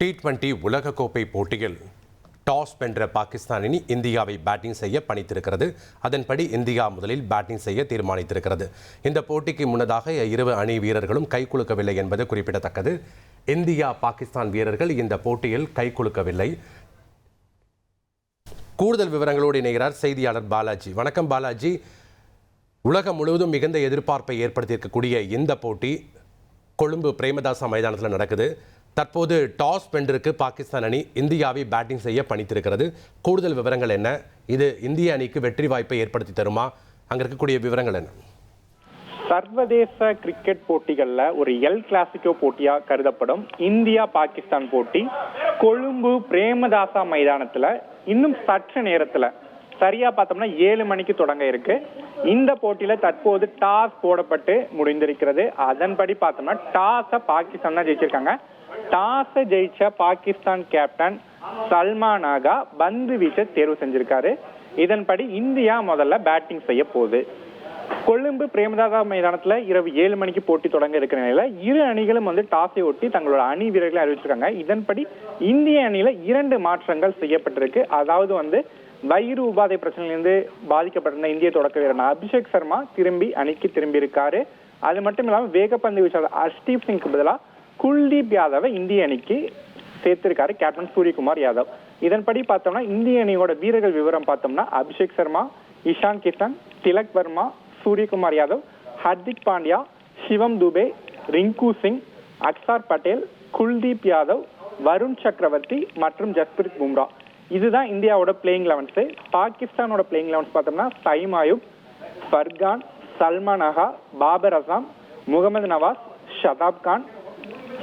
T20 உலகக்கோப்பை போட்டியில் toss வென்ற பாகிஸ்தான் அணி இந்தியாவை பேட்டிங் செய்ய பணித்திருக்கிறது. அதன்படி இந்தியா முதலில் பேட்டிங் செய்ய தீர்மானித்திருக்கிறது. இந்த போட்டிக்கு முன்னதாக இரு அணி வீரர்களும் கைகுலுக்கவில்லை என்பது குறிப்பிடத்தக்கது. இந்தியா பாகிஸ்தான் வீரர்கள் இந்த போட்டியில் கைகுலுக்கவில்லை. கூடுதல் விவரங்களோடு இணைகிறார் செய்தியாளர் பாலாஜி. வணக்கம் பாலாஜி. உலகம் முழுவதும் மிகுந்த எதிர்பார்ப்பை ஏற்படுத்தியிருக்கக்கூடிய இந்த போட்டி கொழும்பு பிரேமதாசா மைதானத்தில் நடக்குது. தற்போது டாஸ் வென்றிருக்கு பாகிஸ்தான் அணி இந்தியாவை பேட்டிங் செய்ய பணித்திருக்கிறது. கூடுதல் விவரங்கள் என்ன? இது இந்திய அணிக்கு வெற்றி வாய்ப்பை ஏற்படுத்தி தருமா? அங்க இருக்கக்கூடிய விவரங்கள் என்ன? சர்வதேச கிரிக்கெட் போட்டிகள்ல ஒரு எல் கிளாசிக்கோ போட்டியா கருதப்படும் இந்தியா பாகிஸ்தான் போட்டி கொழும்பு பிரேமதாசா மைதானத்துல இன்னும் சற்று நேரத்துல சரியா பார்த்தோம்னா 7 மணிக்கு தொடங்க இருக்கு. இந்த போட்டியில தற்போது டாஸ் போடப்பட்டு முடிந்திருக்கிறது. அதன்படி பார்த்தோம்னா டாஸை பாகிஸ்தான் தான் ஜெயிச்சிருக்காங்க. டாஸை ஜெயிச்ச பாகிஸ்தான் கேப்டன் சல்மான் ஆகா பந்து வீச்ச தேர்வு செஞ்சிருக்காரு. இதன்படி இந்தியா முதல்ல பேட்டிங் செய்ய போகுது. கொழும்பு பிரேமதாசா மைதானத்துல இரவு 7 மணிக்கு போட்டி தொடங்க இருக்கிற நிலையில இரு அணிகளும் டாஸை ஒட்டி தங்களோட அணி வீரர்களை அறிவிச்சிருக்காங்க. இதன்படி இந்திய அணியில 2 மாற்றங்கள் செய்யப்பட்டிருக்கு. அதாவது வயிறு உபாதை பிரச்சனையிலிருந்து பாதிக்கப்பட்டிருந்த இந்திய தொடக்க வீரர் அபிஷேக் சர்மா திரும்பி அணிக்கு திரும்பி இருக்காரு. அது மட்டும் இல்லாம வேகப்பந்து வீச்சாளர் ஹர்ஷ்தீப் சிங்க்கு பதிலாக குல்தீப் யாதவை இந்திய அணிக்கு சேர்த்திருக்காரு கேப்டன் சூரியகுமார் யாதவ். இதன்படி பார்த்தோம்னா இந்திய அணியோட வீரர்கள் விவரம் பார்த்தோம்னா அபிஷேக் சர்மா, இஷான் கிஷன், திலக் வர்மா, சூரியகுமார் யாதவ், ஹர்திக் பாண்டியா, சிவம் துபே, ரிங்கு சிங், அக்சார் பட்டேல், குல்தீப் யாதவ், வருண் சக்கரவர்த்தி மற்றும் ஜஸ்பிரித் பும்ரா. இதுதான் இந்தியாவோட பிளேயிங் 11. பாகிஸ்தானோட பிளேயிங் 11 பார்த்தோம்னா சைம் ஆயூப், ஃபர்கான், சல்மான் ஆகா, பாபர் அசாம், முகமது நவாஸ், ஷதாப் கான்,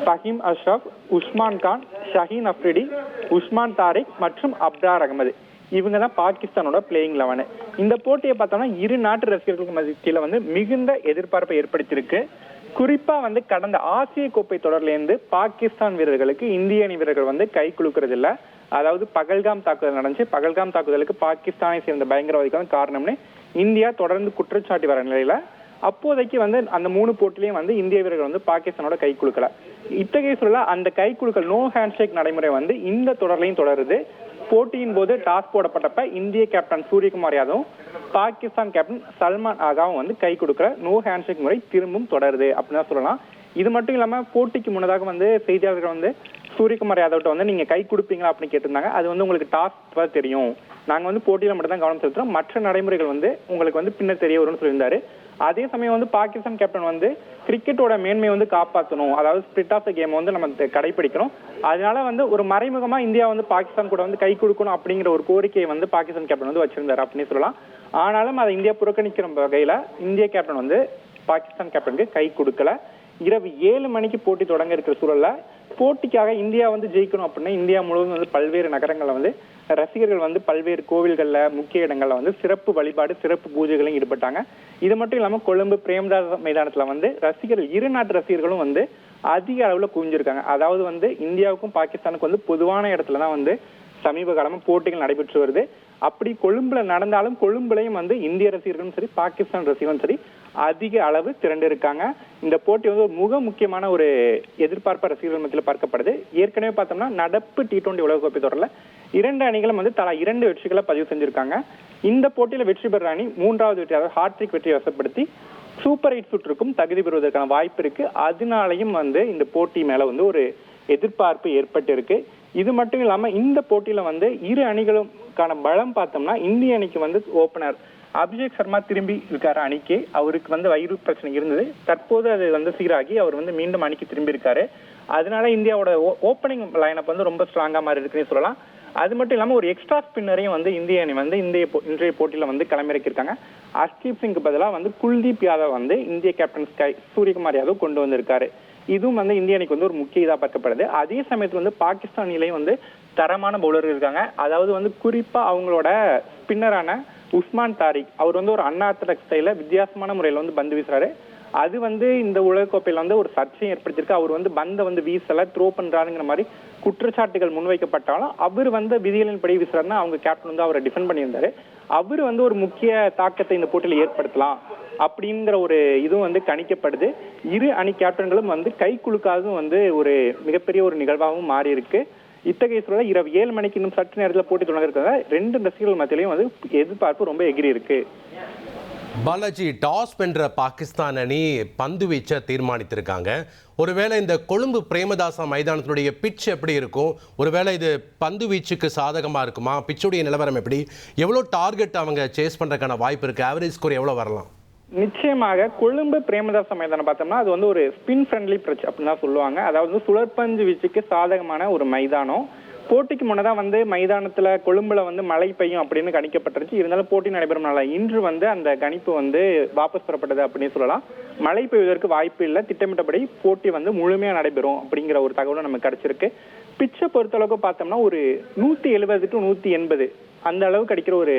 ஃபஹீம் அஷ்ரப், உஸ்மான் கான், ஷஹீன் அப்ரிடி, உஸ்மான் தாரிக் மற்றும் அப்ரார் அகமது. இவங்க தான் பாகிஸ்தானோட பிளேயிங் 11. இந்த போட்டியை பார்த்தோம்னா இரு நாட்டு ரசிகர்களுக்கு மத்தியில மிகுந்த எதிர்பார்ப்பை ஏற்படுத்தியிருக்கு. குறிப்பா கடந்த ஆசிய கோப்பை தொடர்லேருந்து பாகிஸ்தான் வீரர்களுக்கு இந்திய அணி வீரர்கள் கை குலுக்கிறது இல்ல. அதாவது பகல்காம் தாக்குதல் நடந்துச்சு. பகல்காம் தாக்குதலுக்கு பாகிஸ்தானை சேர்ந்த பயங்கரவாதிகள் காரணம்னு இந்தியா தொடர்ந்து குற்றச்சாட்டி வர நிலையில அப்போதைக்கு அந்த 3 போட்டிலையும் இந்திய வீரர்கள் பாகிஸ்தானோட கை குலுக்கல. இத்தகைய சூழல அந்த கை குலுக்கல் நோ ஹேண்ட்ஷேக் நடைமுறை இந்த தொடர்லையும் தொடருது. போட்டியின் போது டாஸ் போடப்பட்டப்ப இந்திய கேப்டன் சூரியகுமார் யாதவும் பாகிஸ்தான் கேப்டன் சல்மான் ஆகாவும் கை கொடுக்கிற நோ ஹேண்ட்ஷேக் முறை திரும்பவும் தொடருது அப்படின்னு தான் சொல்லலாம். இது மட்டும் இல்லாம போட்டிக்கு முன்னதாக செய்தியாளர்கள் சூரியகுமார் யாதவ்ட்ட நீங்க கை கொடுப்பீங்களா அப்படின்னு கேட்டிருந்தாங்க. அது உங்களுக்கு டாஸ் தெரியும், நாங்க போட்டியில மட்டும் தான் கவனம் செலுத்துறோம், மற்ற நடைமுறைகள் உங்களுக்கு பின்னர் தெரிய வரும்னு சொல்லியிருந்தாரு. அதே சமயம் பாகிஸ்தான் கேப்டன் கிரிக்கெட்டோட மேன்மையை காப்பாற்றணும், அதாவது ஸ்பிரிட் ஆஃப் த கேம் நம்ம கடைபிடிக்கணும், அதனால ஒரு மறைமுகமா இந்தியா பாகிஸ்தான் கூட கை கொடுக்கணும் அப்படிங்கிற ஒரு கோரிக்கையை பாகிஸ்தான் கேப்டன் வச்சிருந்தாரு அப்படின்னு சொல்லலாம். ஆனாலும் அதை இந்தியா புறக்கணிக்கிற வகையில இந்திய கேப்டன் பாகிஸ்தான் கேப்டனுக்கு கை கொடுக்கல. இரவு 7 மணிக்கு போட்டி தொடங்க இருக்கிற சூழல்ல போட்டிக்காக இந்தியா ஜெயிக்கணும் அப்படின்னா இந்தியா முழுவதும் பல்வேறு நகரங்கள்ல ரசிகர்கள் பல்வேறு கோவில்கள்ல முக்கிய இடங்கள்ல சிறப்பு வழிபாடு சிறப்பு பூஜைகளையும் ஈடுபட்டாங்க. இது மட்டும் இல்லாம கொழும்பு பிரேமதாச மைதானத்துல ரசிகர்கள் இரு நாட்டு ரசிகர்களும் அதிக அளவுல குவிஞ்சிருக்காங்க. அதாவது இந்தியாவுக்கும் பாகிஸ்தானுக்கும் பொதுவான இடத்துலதான் சமீப காலமா போட்டிகள் நடைபெற்று வருது. அப்படி கொழும்புல நடந்தாலும் கொழும்புலையும் இந்திய ரசிகர்களும் சரி பாகிஸ்தான் ரசிகர்களும் சரி அதிக அளவு திரண்டு இருக்காங்க. இந்த போட்டி ஒரு முக்கியமான ஒரு எதிர்பார்ப்பு ரசிகர்கள் மத்தியில் பார்க்கப்படுது. ஏற்கனவே பார்த்தோம்னா நடப்பு T20 உலகக்கோப்பை தொடர்ல 2 அணிகளும் தலா 2 வெற்றிகளை பதிவு செஞ்சிருக்காங்க. இந்த போட்டியில வெற்றி பெற அணி 3வது வெற்றி, அதாவது ஹாட்ரிக் வெற்றியை வசப்படுத்தி சூப்பர் 8 சுற்றுக்கும் தகுதி பெறுவதற்கான வாய்ப்பு இருக்கு. அதனாலையும் இந்த போட்டி மேல ஒரு எதிர்பார்ப்பு ஏற்பட்டு இருக்கு. இது மட்டும் இல்லாம இந்த போட்டியில இரு அணிகளுக்கான பலம் பார்த்தோம்னா இந்திய அணிக்கு ஓபனர் அபிஷேக் சர்மா திரும்பி இருக்காரு அணிக்கு. அவருக்கு வயிறு பிரச்சனை இருந்தது, தற்போது அது சீராகி அவர் மீண்டும் அணிக்கு திரும்பி இருக்காரு. அதனால இந்தியாவோட ஓப்பனிங் லைனப் ரொம்ப ஸ்ட்ராங்கா மாறி இருக்குன்னு சொல்லலாம். அது மட்டும் இல்லாம ஒரு எக்ஸ்ட்ரா ஸ்பின்னரையும் இந்திய அணி இன்றைய போட்டியில களமிறக்கிருக்காங்க. ஹர்ஷ்தீப் சிங்க்கு பதிலாக குல்தீப் யாதவ் இந்திய கேப்டன் சூரியகுமார் யாதவ் கொண்டு வந்திருக்காரு. இதுவும் இந்திய அணிக்கு ஒரு முக்கிய இதா பார்க்கப்படுது. அதே சமயத்துல பாகிஸ்தான் அணியிலையும் தரமான பவுலர்கள் இருக்காங்க. அதாவது குறிப்பா அவங்களோட ஸ்பின்னரான உஸ்மான் தாரிக் அவர் ஒரு அன்ஆர்த்தடாக்ஸ் ஸ்டைல வித்தியாசமான முறையில பந்து வீசுறாரு. அது வந்து இந்த உலகக்கோப்பையில் வந்து ஒரு சர்ச்சையும் ஏற்படுத்தியிருக்கு. அவர் வந்து பந்தை வந்து வீசல, த்ரோ பண்றாருங்கிற மாதிரி குற்றச்சாட்டுகள் முன்வைக்கப்பட்டாலும் அவர் வந்து விதிகளின்படி வீசுறாருன்னா அவங்க கேப்டன் வந்து அவரை டிஃபெண்ட் பண்ணியிருந்தாரு. அவர் வந்து ஒரு முக்கிய தாக்கத்தை இந்த போட்டியில் ஏற்படுத்தலாம் அப்படிங்கிற ஒரு இதுவும் வந்து கணிக்கப்படுது. இரு அணி கேப்டன்களும் வந்து கை குலுக்காதும் வந்து ஒரு மிகப்பெரிய ஒரு நிகழ்வாகவும் மாறி இருக்கு. இத்தகைய சூழல் இரவு 7 மணிக்கு இன்னும் சற்று நேரத்தில் போட்டி தொடங்க இருக்கிறதா 2 ரசிகர்கள் மத்தியிலையும் வந்து எதிர்பார்ப்பு ரொம்ப எகிரி இருக்கு. பாலாஜி, டாஸ் வென்ற பாகிஸ்தான் அணி பந்து வீச்சை தீர்மானித்திருக்காங்க. ஒருவேளை இந்த கொழும்பு பிரேமதாசா மைதானத்தினுடைய பிட்ச் எப்படி இருக்கும்? ஒருவேளை இது பந்து வீச்சுக்கு சாதகமாக இருக்குமா? பிச்சுடைய நிலவரம் எப்படி? எவ்வளோ டார்கெட் அவங்க சேஸ் பண்ணுறதுக்கான வாய்ப்பு இருக்குது? ஆவரேஜ் ஸ்கோர் எவ்வளோ வரலாம்? நிச்சயமாக கொழும்பு பிரேமதாச மைதானம் பார்த்தோம்னா அது வந்து ஒரு ஸ்பின் ஃப்ரெண்ட்லி பிரிட்ஜ் அப்படின்னு தான் சொல்லுவாங்க. அதாவது சுழற்பந்து வீச்சுக்கு சாதகமான ஒரு மைதானம். போட்டிக்கு முன்னதான் வந்து மைதானத்துல கொழும்புல வந்து மழை பெய்யும் அப்படின்னு கணிக்கப்பட்டிருச்சு. இருந்தாலும் போட்டி நடைபெறும் நாள இன்று வந்து அந்த கணிப்பு வந்து வாபஸ் பெறப்பட்டது அப்படின்னு சொல்லலாம். மழை பெய்வதற்கு வாய்ப்பு இல்லை, திட்டமிட்டபடி போட்டி வந்து முழுமையா நடைபெறும் அப்படிங்கிற ஒரு தகவலும் நமக்கு கிடைச்சிருக்கு. பிச்சை பொறுத்தளவுக்கு பார்த்தோம்னா ஒரு 170 to 180 அந்த அளவுக்கு அடிக்கிற ஒரு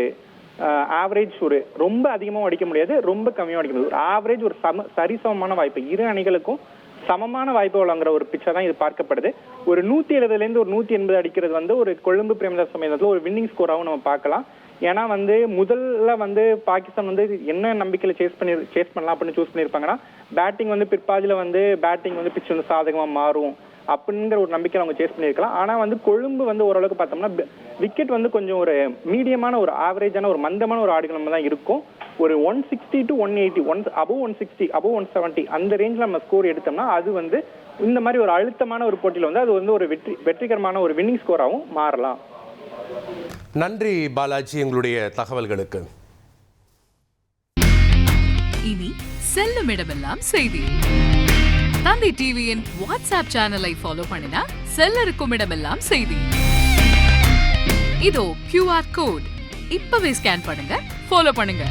ஆவரேஜ். ஒரு ரொம்ப அதிகமாகவும் அடிக்க முடியாது, ரொம்ப கம்மியாக அடிக்க முடியாது. ஒரு ஆவரேஜ், ஒரு சரிசமமான வாய்ப்பு, இரு அணிகளுக்கும் சமமான வாய்ப்பு வழங்குற ஒரு பிச்சை தான் இது பார்க்கப்படுது. ஒரு 170 ஒரு 180 அடிக்கிறது வந்து ஒரு கொழும்பு பிரேமதாச மைதானத்தில் ஒரு வின்னிங் ஸ்கோராகவும் நம்ம பார்க்கலாம். ஏன்னா வந்து முதல்ல வந்து பாகிஸ்தான் வந்து என்ன நம்பிக்கையில சேஸ் பண்ணலாம் அப்படின்னு சூஸ் பண்ணியிருப்பாங்கன்னா பேட்டிங் வந்து பிற்பாதியில வந்து பேட்டிங் வந்து பிச் வந்து சாதகமாக மாறும் அப்படிங்கிற ஒரு நம்பிக்கை அவங்க சேஸ் பண்ணியிருக்கலாம். ஆனா வந்து கொழும்பு வந்து ஓரளவுக்கு பார்த்தோம்னா விக்கெட் வந்து கொஞ்சம் ஒரு மீடியமான ஒரு ஆவரேஜான ஒரு மந்தமான ஒரு ஆடுகளம் தான் இருக்கும். ஒரு 160 to 180, above 160, above 170 அந்த ரேஞ்சில் நம்ம ஸ்கோர் எடுத்தோம்னா அது வந்து இந்த மாதிரி ஒரு அழுத்தமான ஒரு போட்டியில் வந்து அது வந்து ஒரு வெற்றிகரமான ஒரு வின்னிங் ஸ்கோராகவும் மாறலாம். நன்றி பாலாஜி, எங்களுடைய தகவல்களுக்கு. இனி செல்லும் இடமெல்லாம் செய்தி. தந்தி டிவியின் வாட்ஸ்அப் சேனலை ஃபாலோ பண்ணினா செல்ல இருக்கும் இடமெல்லாம் செய்தி. இதோ QR கோட், இப்பவே ஸ்கேன் பண்ணுங்க, ஃபாலோ பண்ணுங்க.